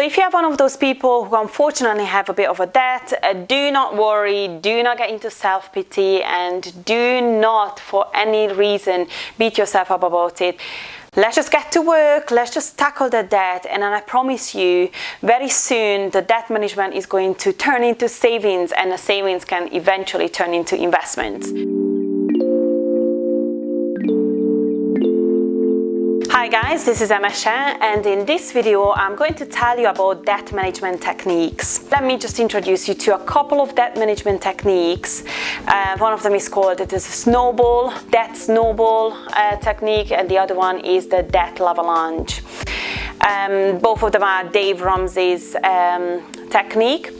So if you are one of those people who unfortunately have a bit of a debt, do not worry, do not get into self-pity, and do not for any reason beat yourself up about it. Let's just get to work, let's just tackle the debt, and then I promise you, very soon the debt management is going to turn into savings, and the savings can eventually turn into investments. Hi guys, this is Emesha, and in this video I'm going to tell you about debt management techniques. Let me just introduce you to a couple of debt management techniques. One of them is called the debt snowball technique, and the other one is the debt avalanche. Both of them are Dave Ramsey's technique.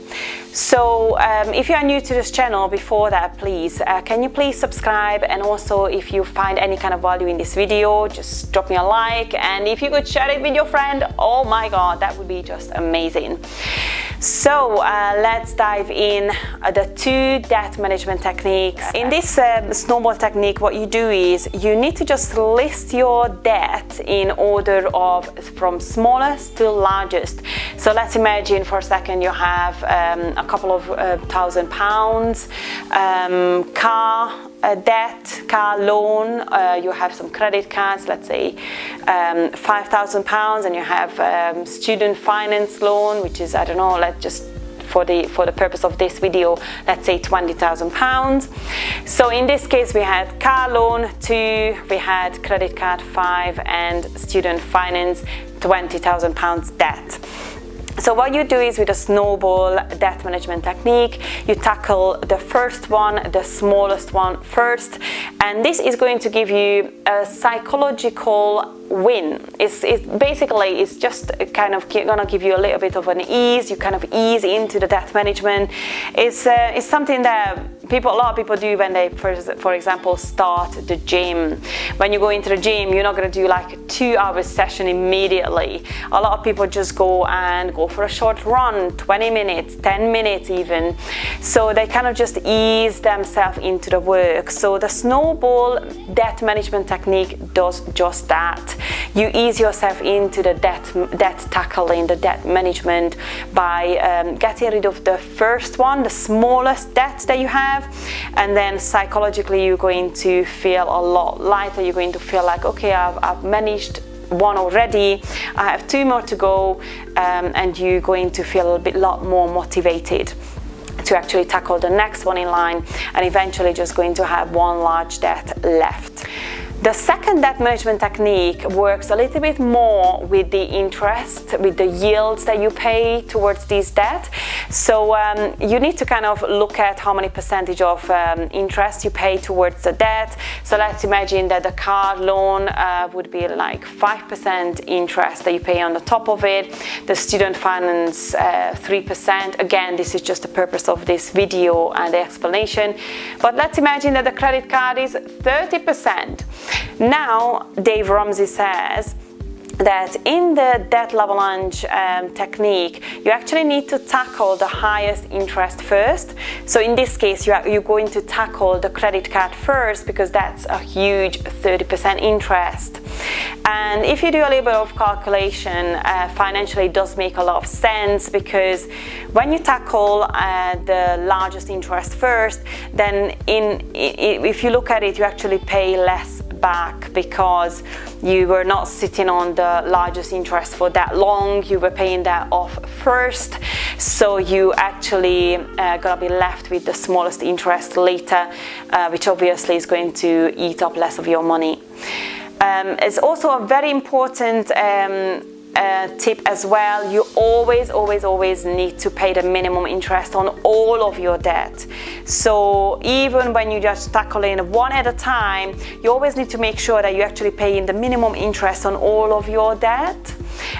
So if you are new to this channel, before that, please can you please subscribe, and also if you find any kind of value in this video, just drop me a like, and if you could share it with your friend, oh my god, that would be just amazing. So let's dive in the two debt management techniques. In this snowball technique, what you do is you need to just list your debt in order of from smallest to largest. So let's imagine for a second you have a couple of £1,000, car debt, car loan, you have some credit cards, let's say £5,000, and you have student finance loan, which is, I don't know, let's just for the purpose of this video, let's say £20,000. So in this case we had car loan 2, we had credit card 5, and student finance £20,000 debt. So what you do is, with a snowball debt management technique, you tackle the first one, the smallest one first, and this is going to give you a psychological win. It's just kind of gonna give you a little bit of an ease. You kind of ease into the debt management. It's something that a lot of people do when they, for example, start the gym. When you go into the gym, you're not going to do like a 2-hour session immediately. A lot of people just go for a short run, 20 minutes, 10 minutes even. So they kind of just ease themselves into the work. So the snowball debt management technique does just that. You ease yourself into the debt tackling, the debt management, by getting rid of the first one, the smallest debt that you have. And then psychologically you're going to feel a lot lighter. You're going to feel like, okay, I've managed one already, I have 2 more to go, and you're going to feel a lot more motivated to actually tackle the next one in line, and eventually just going to have one large debt left. The second debt management technique works a little bit more with the interest, with the yields that you pay towards this debt. So you need to kind of look at how many percentage of interest you pay towards the debt. So let's imagine that the car loan would be like 5% interest that you pay on the top of it. The student finance 3%. Again, this is just the purpose of this video and the explanation. But let's imagine that the credit card is 30%. Now, Dave Ramsey says that in the debt avalanche technique, you actually need to tackle the highest interest first. So in this case, you're going to tackle the credit card first, because that's a huge 30% interest. And if you do a little bit of calculation, financially it does make a lot of sense, because when you tackle the largest interest first, then if you look at it, you actually pay less back, because you were not sitting on the largest interest for that long. You were paying that off first, so you actually gonna be left with the smallest interest later, which obviously is going to eat up less of your money. It's also a very important tip as well. You always need to pay the minimum interest on all of your debt. So even when you just tackling one at a time, you always need to make sure that you actually pay in the minimum interest on all of your debt.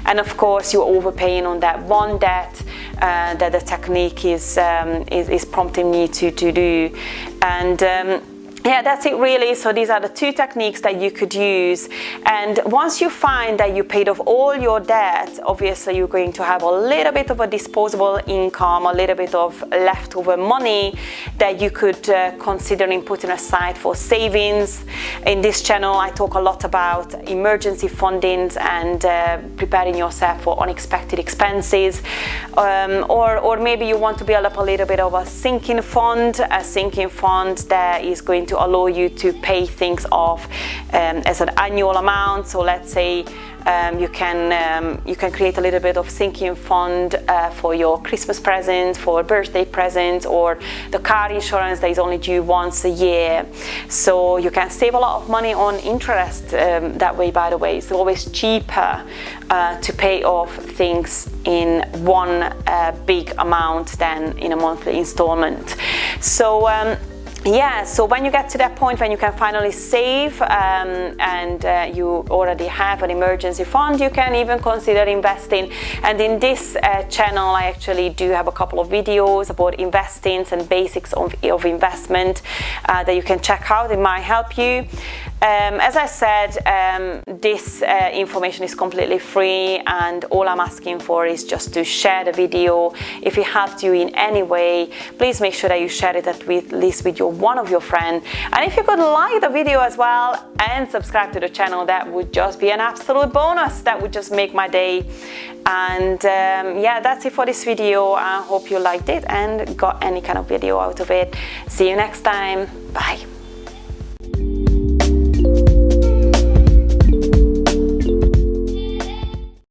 And of course, you're overpaying on that one debt that the technique is prompting you to do. And yeah, that's it really. So these are the two techniques that you could use, and once you find that you paid off all your debt, obviously you're going to have a little bit of a disposable income, a little bit of leftover money that you could consider putting aside for savings. In this channel I talk a lot about emergency fundings and preparing yourself for unexpected expenses, or maybe you want to build up a little bit of a sinking fund that is going to allow you to pay things off as an annual amount. So let's say you can create a little bit of sinking fund for your Christmas present, for birthday presents, or the car insurance that is only due once a year. So you can save a lot of money on interest that way. By the way, it's always cheaper to pay off things in one big amount than in a monthly installment. So yeah, so when you get to that point when you can finally save and you already have an emergency fund, you can even consider investing. And in this channel I actually do have a couple of videos about investing and basics of investment that you can check out. It might help you. As I said, this information is completely free, and all I'm asking for is just to share the video. If it helped you in any way, please make sure that you share it at least with one of your friends. And if you could like the video as well and subscribe to the channel, that would just be an absolute bonus. That would just make my day. And yeah, that's it for this video. I hope you liked it and got any kind of video out of it. See you next time. Bye.